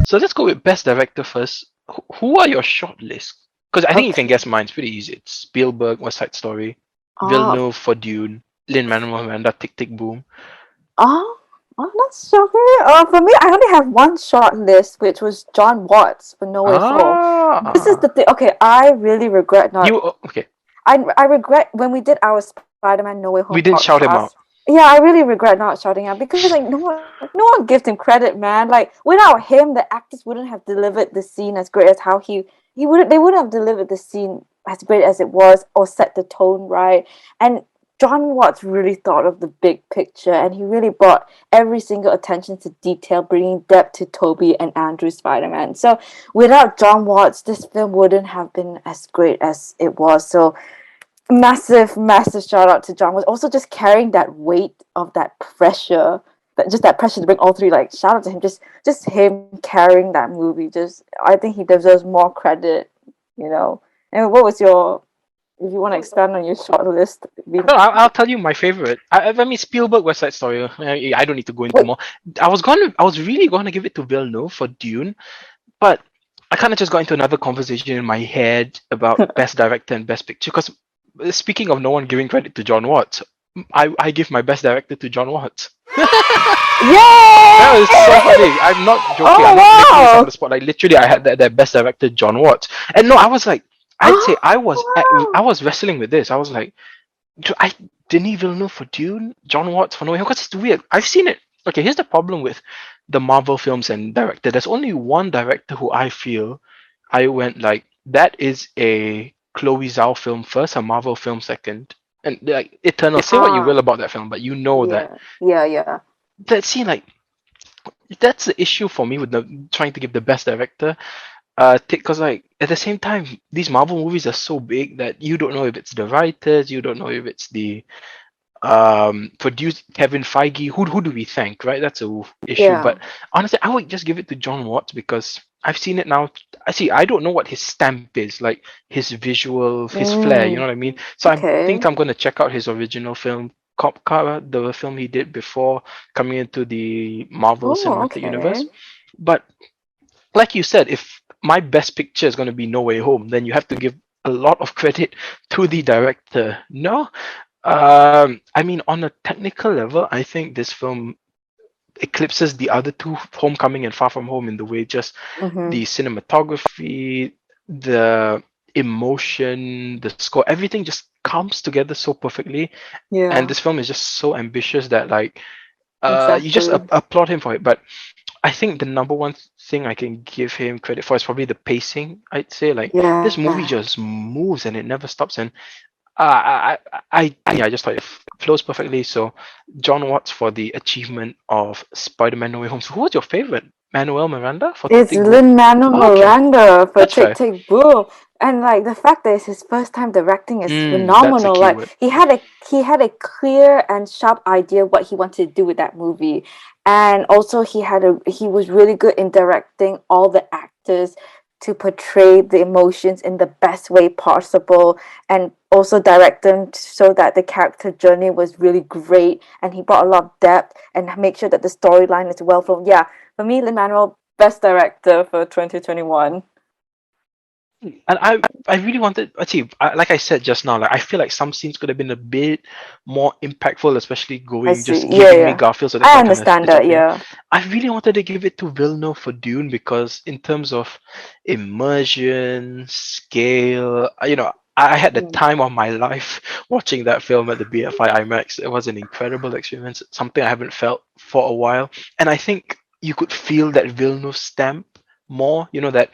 So let's go with best director first. Who are your short list? Because I think you can Okay. guess mine. It's pretty easy. It's Spielberg, West Side Story, Oh, Villeneuve for Dune, Lin-Manuel Miranda, Tick Tick Boom. oh, oh, that's shocking. For me, I only have one short list, which was John Watts for No Way Home. This is the Ah, thing. Okay, I really regret not. okay? I regret when we did our Spider-Man No Way We Home didn't shout him podcast. out. Yeah, I really regret not shouting out because like no one gives him credit, man. Like without him, the actors wouldn't have delivered the scene as great as how he wouldn't they wouldn't have delivered the scene as great as it was or set the tone right. And John Watts really thought of the big picture and he really brought every single attention to detail, bringing depth to Toby and Andrew's Spider-Man. So without John Watts, this film wouldn't have been as great as it was. So massive shout out to John was also just carrying that weight of that pressure, that pressure to bring all three. Like shout out to him, just him carrying that movie. Just I think he deserves more credit, you know. And what was your, if you want to expand on your short list? No, I'll tell you my favorite. I mean Spielberg, West Side Story. I don't need to go into Wait, more. I was really gonna give it to Villeneuve for Dune, but I kind of just got into another conversation in my head about best director and best picture. Because speaking of no one giving credit to John Watts, I give my best director to John Watts. That was yay! so funny. I'm not joking. I'm Oh not making this on wow! the spot. Like literally, I had that best director John Watts, and no, I was like, I'd say I Oh was wrestling with this. I was like, I Denis Villeneuve for Dune, John Watts for No Way Home. Because it's weird. I've seen it. Okay, here's the problem with the Marvel films and director. There's only one director who I feel I went like that is a Chloe Zhao film first, a Marvel film second, and like Eternal. Say what you will wow! about that film, but you know that Yeah. that scene like that's the issue for me with trying to give the best director. Because like at the same time, these Marvel movies are so big that you don't know if it's the writers, you don't know if it's the produce Kevin Feige. Who do we thank, right? That's a issue. Yeah. But honestly, I would just give it to John Watts because I've seen it now. I don't know what his stamp is, like his visual, his flair. You know Mm, what I mean? So I think okay. I'm gonna check out his original film, Cop Car, the film he did before coming into the Marvel Oh, Cinematic okay. Universe. But like you said, if my best picture is gonna be No Way Home, then you have to give a lot of credit to the director. No, I mean, on a technical level, I think this film eclipses the other two, Homecoming and Far From Home, in the way just Mm-hmm. the cinematography, the emotion, the score, everything just comes together so perfectly. And Yeah, this film is just so ambitious that like you just exactly. applaud him for it. But I think the number one thing I can give him credit for is probably the pacing. I'd say like this movie Yeah. just moves and it never stops. And yeah, I just thought it flows perfectly. So, John Watts for the achievement of Spider-Man No Way Home. So, who was your favorite? Manuel Miranda for Tick It's Tick Boom? Lin-Manuel Oh, okay, Miranda for that's Tick fair. Tick Boom. And like the fact that it's his first time directing is That's a phenomenal. Like keyword. he had a clear and sharp idea what he wanted to do with that movie. And also he was really good in directing all the actors to portray the emotions in the best way possible and also direct them so that the character journey was really great and he brought a lot of depth and make sure that the storyline is well flown. Yeah, for me, Lin-Manuel, best director for 2021. And I really wanted, actually, like I said just now, like I feel like some scenes could have been a bit more impactful, especially I going see. just Yeah, giving me yeah. Garfield, so that's I why I kind of understand stitch that. up here. Yeah. I really wanted to give it to Villeneuve for Dune because in terms of immersion, scale, I had the Mm. time of my life watching that film at the BFI IMAX. It was an incredible experience, something I haven't felt for a while, and I think you could feel that Villeneuve stamp more. That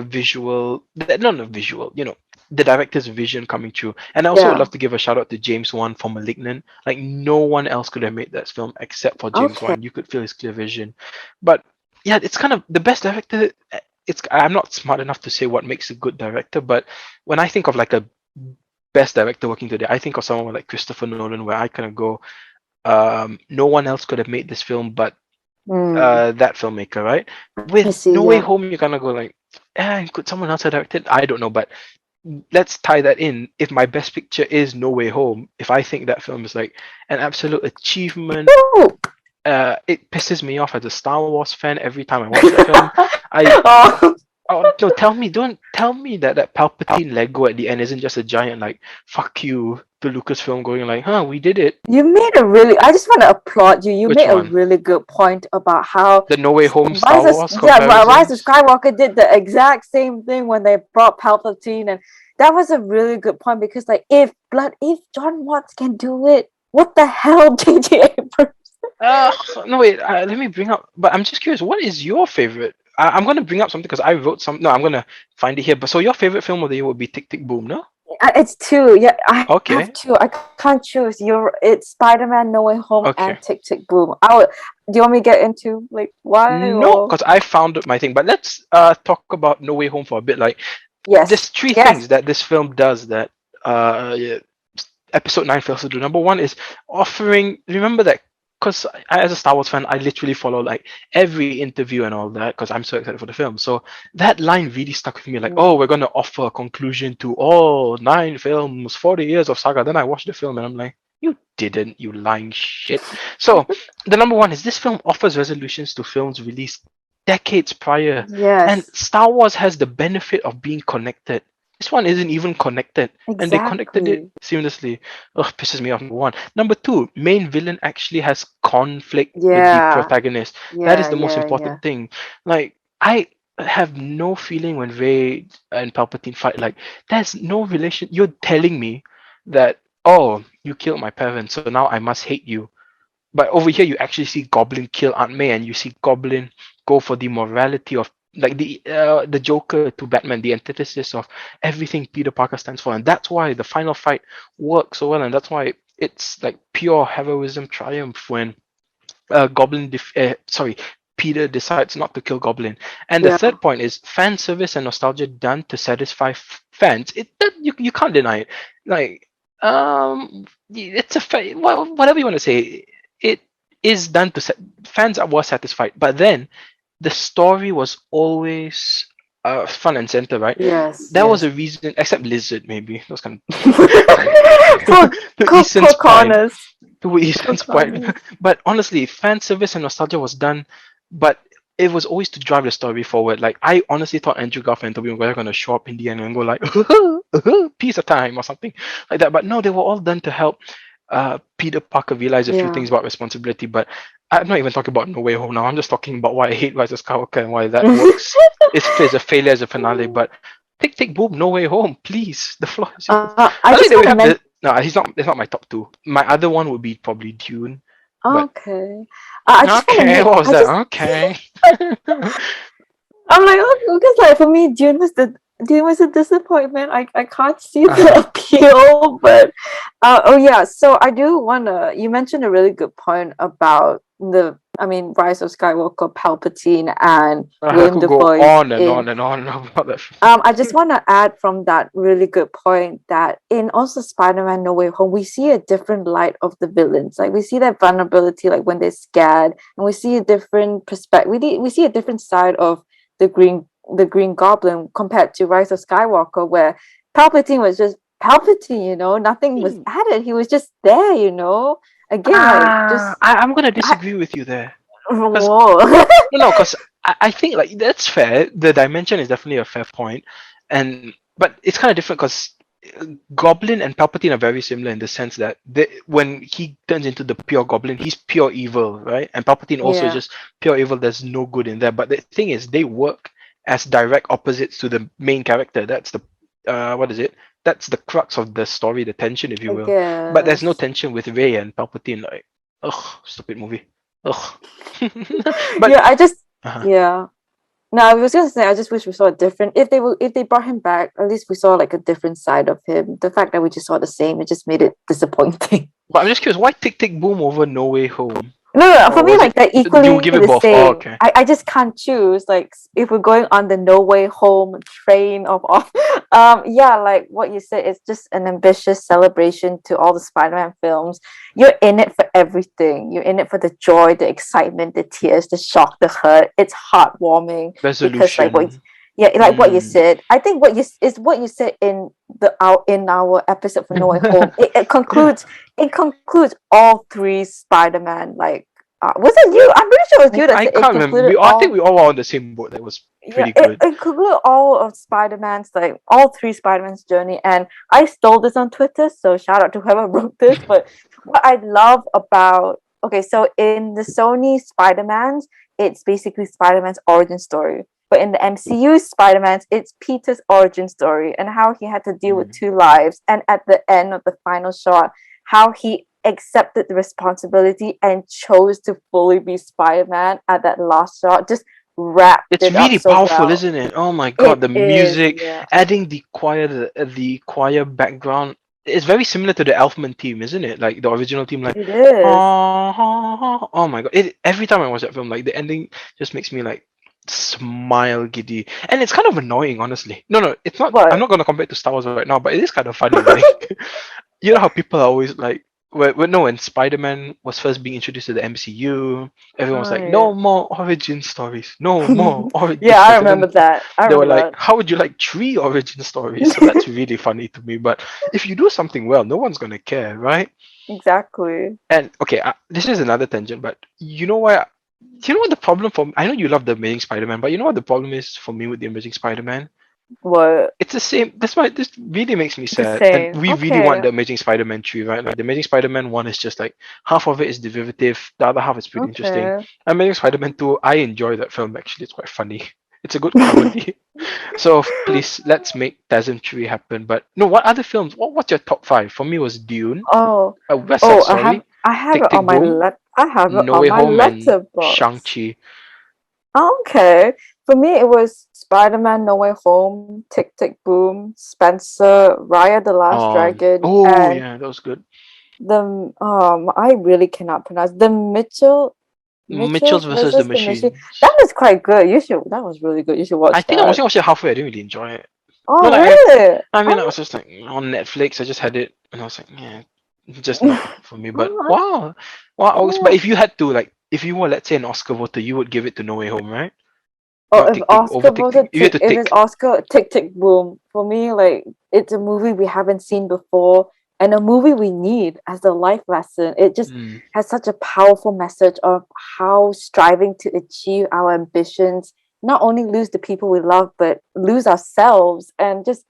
visual, not a visual, the director's vision coming true. And I also would Yeah. love to give a shout out to James Wan for Malignant. Like no one else could have made that film except for James Okay. Wan. You could feel his clear vision. But yeah, it's kind of the best director. I'm not smart enough to say what makes a good director, but when I think of like a best director working today, I think of someone like Christopher Nolan, where I kind of go, no one else could have made this film but Mm. that filmmaker, right? I With see. No Way Yeah. Home, you're gonna go like, could someone else have directed? I don't know, but let's tie that in. If my best picture is No Way Home, if I think that film is like an absolute achievement, Woo! it pisses me off as a Star Wars fan every time I watch that film. I Oh, Oh no! Don't tell me that that Palpatine Lego at the end isn't just a giant like "fuck you" to Lucasfilm going like, "Huh, we did it." you made a really. I just want to applaud you. You Which made a one? really good point about how The No Way Home Star Rise of Wars Rise of comparisons? Skywalker did the exact same thing when they brought Palpatine, and that was a really good point because like if John Watts can do it, what the hell, J.J. Abrams? Uh, no wait. Let me bring up. But I'm just curious. What is your favorite? I'm gonna bring up something because I wrote some. No, I'm gonna find it here. But so your favorite film of the year would be Tick Tick Boom, no? It's two. Yeah, I have Okay. two. I can't choose. It's Spider-Man: No Way Home Okay. and Tick Tick Boom. I would. Do you want me to get into like why No, or because I found my thing. But let's talk about No Way Home for a bit. Like, there's yes, three yes, things that this film does that yeah, episode 9 fails to do. Number one is offering, remember that, because as a Star Wars fan, I literally follow like every interview and all that because I'm so excited for the film. So that line really stuck with me like, oh, we're going to offer a conclusion to all 9 films, 40 years of saga. Then I watched the film and I'm like, you didn't, you lying shit. So the number one is this film offers resolutions to films released decades prior, and yes, Star Wars has the benefit of being connected. This one isn't even connected, and they connected it exactly. seamlessly. Ugh, pisses me off. Number one. Number two, main villain actually has conflict with the Yeah, protagonist. That is yeah, the most yeah, important yeah. thing. Like, I have no feeling when Rey and Palpatine fight. Like, there's no relation. You're telling me that, oh, you killed my parents, so now I must hate you. But over here, you actually see Goblin kill Aunt May, and you see Goblin go for the morality of like the Joker to Batman, the antithesis of everything Peter Parker stands for, and that's why the final fight works so well, and that's why it's like pure heroism triumph when sorry, Peter decides not to kill Goblin. And the Yeah. third point is fan service and nostalgia done to satisfy fans. You can't deny it. Like it's whatever you want to say. It is done to fans were satisfied, but then the story was always front and center, right? Yes, There was yes. a reason, except Lizard, maybe. Those kind of Poor, to Eason's point, Connors. to Poor Eason's point. Connors. But honestly, fan service and nostalgia was done, but it was always to drive the story forward. Like I honestly thought Andrew Garfield and Tobey Maguire were gonna show up in the end and go like piece of time or something like that. But no, they were all done to help Peter Parker realize a few Yeah. things about responsibility. But I'm not even talking about No Way Home now. I'm just talking about why I hate Rise of Skywalker and why that works. It's a failure as a finale. But Tick Tick Boom, No Way Home, please. The floor is yours. I I like just that we want to have mention. the. No, he's not. It's not my top two. My other one would be probably Dune. But Okay. I just want to okay, make. what was I that? just. Okay. I'm like, oh, because like for me, Dune was a disappointment. I can't see the Uh-huh. appeal, but oh yeah. So I do wanna. You mentioned a really good point about Rise of Skywalker, Palpatine, and I William could go Dafoe on and in. on and on about that. I just want to add from that really good point that in also Spider-Man No Way Home, we see a different light of the villains. Like we see that vulnerability, like when they're scared, and we see a different perspective. We see a different side of the the Green Goblin compared to Rise of Skywalker, where Palpatine was just Palpatine. Nothing was added. He was just there. Again, like just I'm gonna I, disagree with you there. Because whoa. no, because I think like that's fair. The dimension is definitely a fair point, and but it's kind of different because Goblin and Palpatine are very similar in the sense that when he turns into the pure Goblin, he's pure evil, right? And Palpatine also is Yeah. just pure evil. There's no good in there. But the thing is, they work as direct opposites to the main character. That's the what is it? That's the crux of the story, the tension, if you I will. But there's no guess. tension with Rey and Palpatine. Like, ugh, stupid movie. Ugh. But Yeah, I just uh yeah. No, I was gonna say I just wish we saw a different if they brought him back, at least we saw like a different side of him. The fact that we just saw the same, it just made it disappointing. but I'm just curious, why Tick Tick Boom over No Way Home? No, for Or me, was like it they're you equally give it the both? Oh, same. okay. I just can't choose. Like if we're going on the No Way Home train of off, yeah, like what you said, it's just an ambitious celebration to all the Spider-Man films. You're in it for everything. You're in it for the joy, the excitement, the tears, the shock, the hurt. It's heartwarming because Resolution. yeah, like what you Mm. said. I think what you said in our episode for No Way Home. It concludes all three Spider-Man like Was it you? I'm pretty sure it was you that I said it can't remember. concluded I think all. we all were on the same boat. That was Yeah, pretty it good. concluded all of Spider-Man's, like all three Spider-Man's journey. And I stole this on Twitter, so shout out to whoever wrote this. But what I love about, okay, so in the Sony Spider-Man's, it's basically Spider-Man's origin story. But in the MCU Spider-Man's, it's Peter's origin story and how he had to deal with Mm. two lives. And at the end of the final shot, how he accepted the responsibility and chose to fully be Spider-Man at that last shot. Just wrapped It's it up really so powerful, well. isn't it? Oh my god, It the is, music, yeah. adding the choir background. It's very similar to the Elfman theme, isn't it? Like the original theme, like It is. oh my god. Every time I watch that film, like the ending just makes me like smile giddy. And it's kind of annoying, honestly. No, it's not. I'm What? not gonna compare it to Star Wars right now, but it is kind of funny. Like you know how people are always like when Spider-Man was first being introduced to the MCU, everyone was Oh like, no yeah. more origin stories, no more origin Yeah, I stories. And remember then that. I they were remember like, that. how would you like three origin stories? So that's really funny to me. But if you do something well, no one's gonna care, right? Exactly. And okay, this is another tangent, but you know why? You know what the problem for? I know you love the Amazing Spider-Man, but you know what the problem is for me with the Amazing Spider-Man? What? It's the same. That's why this really makes me The sad. And same. we really want Okay. the Amazing Spider-Man 3, right? Like the Amazing Spider-Man 1 is just like half of it is derivative, the other half is pretty interesting. Okay. Amazing Spider-Man 2, I enjoy that film actually. It's quite funny. It's a good comedy. So please let's make Tasm 3 happen. But no, what other films? What's your top five? For me it was Dune, Oh. West Side Oh, Story, I have Tick it Tick on my Boom, I have it No on Way my Home, and letterbox. Shang-Chi. Okay. For me it was Spider-Man No Way Home, Tick Tick Boom, Spencer, Raya the Last Dragon, Oh and yeah, that was good. the I really cannot pronounce the Mitchell's Mitchell's versus the versus the Machine. Machines. That was quite good. You should. That was really good. You should I watch think I that. watched it halfway. I didn't really enjoy it. No, Oh like really? I mean, I Oh, was just like on Netflix. I just had it, and I was like, yeah, it's just not for me. But oh, wow, wow. But oh. if you had to, like, if you were, let's say, an Oscar voter, you would give it to No Way Home, right? Oh, Not if Tick Tick over Oscar Tick Tick. voted You had tick, to if it's tick. Oscar Tick Tick Boom for me, like it's a movie we haven't seen before, and a movie we need as a life lesson. It just Mm. has such a powerful message of how striving to achieve our ambitions not only lose the people we love, but lose ourselves, and just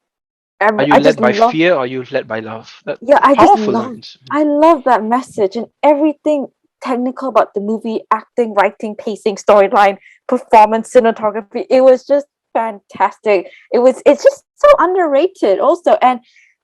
Are you I led just by love. fear or are you led by love? That Yeah, I just powerful love. lines. I love that message and everything technical about the movie, acting, writing, pacing, storyline, performance, cinematography. It was just fantastic. It's just so underrated also. And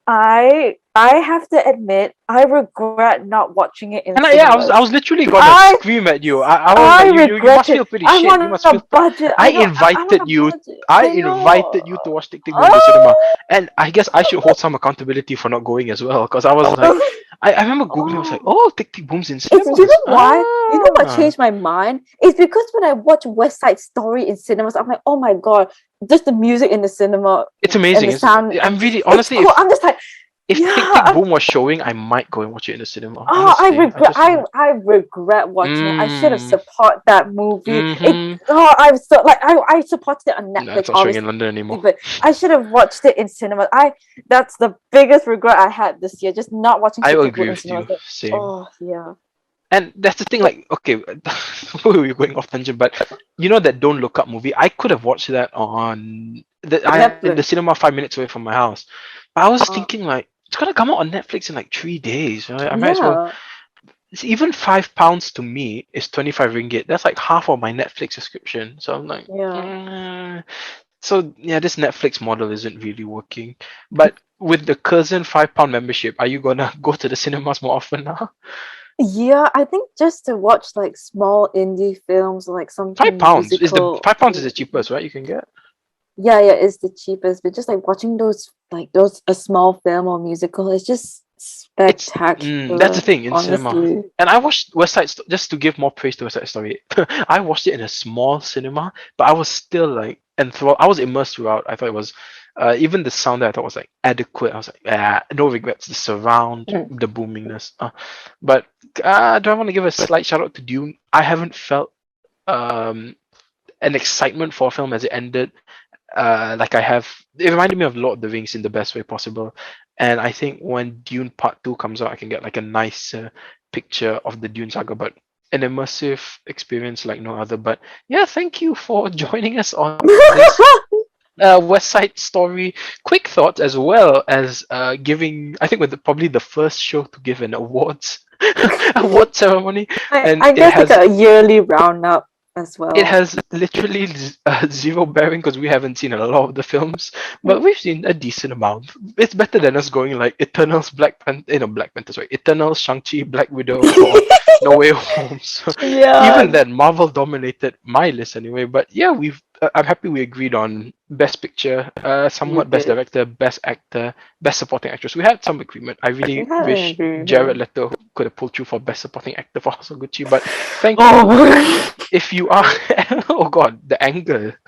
I have to admit, I regret not watching it in And yeah, cinemas. I was literally gonna I scream at you. I was I like, you regret must it. feel pretty I'm shit. You on must a feel. budget. I I'm on invited a you. budget. I I know. invited you to watch Tick Tick Boom in the cinema, Oh, and I guess I should hold some accountability for not going as well. Because I was like, I remember googling. I was like, oh. oh, Tick Tick Boom's in It's, you cinemas. know why? You know what Ah, changed my mind? It's because when I watch West Side Story in cinemas, I'm like, oh my god, just the music in the cinema it's and amazing, the isn't it? sound I'm and just really it's honestly, cool. I'm just like, if Tick Tick yeah. Boom was showing, I might go and watch it in the cinema. Oh, Honestly, I just might. I regret watching it. I should have Mm, support that movie. It mm-hmm. oh I so like I supported it on No, it's Netflix not showing in obviously, London anymore. but I should have watched it in cinema. I That's the biggest regret I had this year, just not watching I Tick will Tick Boom agree in with cinemas. you. Like, Same. oh yeah. And that's the thing, like, okay, we're going off tangent, but you know that Don't Look Up movie? I could have watched that in the Netflix. cinema 5 minutes away from my house. But I was Uh, thinking like it's gonna come out on Netflix in like 3 days, right? I might as well. yeah. It's even £5 to me is 25 ringgit. That's like half of my Netflix subscription. So I'm like, Yeah. so yeah, this Netflix model isn't really working. But with the cousin £5 membership, are you gonna go to the cinemas more often now? Yeah, I think just to watch like small indie films, like Five something pounds is the musical. £5 is the cheapest, right? You can get. Yeah, yeah, it's the cheapest. But just like watching those a small film or musical, it's just That's the spectacular, thing in cinema. honestly. And I watched just to give more praise to West Side Story. I watched it in a small cinema, but I was still like enthralled. I was immersed throughout. I thought it was even the sound that I thought was like adequate. I was like, no regrets. The surround, Mm. the boomingness. But do I want to give a slight shout out to Dune? I haven't felt um an excitement for a film as it ended. Like I have, it reminded me of Lord of the Rings in the best way possible. And I think when Dune Part 2 comes out, I can get like a nice picture of the Dune saga. But an immersive experience like no other. But yeah, thank you for joining us on this West Side Story quick thoughts, as well as giving. I think we're probably the first show to give an awards award ceremony, and I guess like a yearly roundup as it well. has literally zero bearing because we haven't seen a lot of the films, but we've seen a decent amount. It's better than us going like Eternals, Black Panther, Black Panther, sorry, Eternals, Shang-Chi, Black Widow, Thor, No Way Home. So even Yeah, then, Marvel dominated my list anyway. But yeah, we've. I'm happy we agreed on Best Picture, we somewhat Best did. Director, Best Actor, Best Supporting Actress. We had some agreement. I We really had an wish Jared agreement. Leto could have pulled through for Best Supporting Actor for House of Gucci, but thank you. Oh, If you are, oh god, the anger.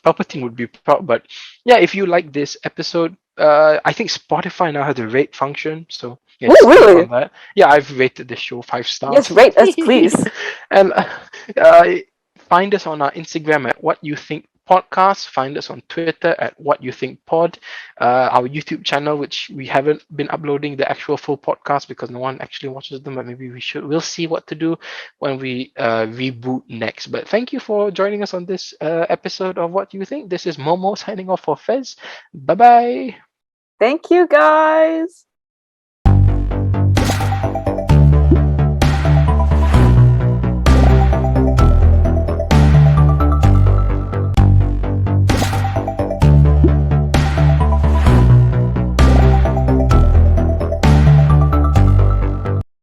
Palpatine would be proud. But yeah, if you like this episode, I think Spotify now has a rate function, so yeah, oh just click on really? that. Yeah, I've rated the show 5 stars. Yes, rate us, please. And uh, find us on our Instagram at What You Think Podcast. Find us on Twitter at What You Think Pod. Our YouTube channel, which we haven't been uploading the actual full podcast because no one actually watches them, but maybe we should. We'll see what to do when we reboot next. But thank you for joining us on this episode of What You Think. This is Momo signing off for Fez. Bye bye. Thank you, guys.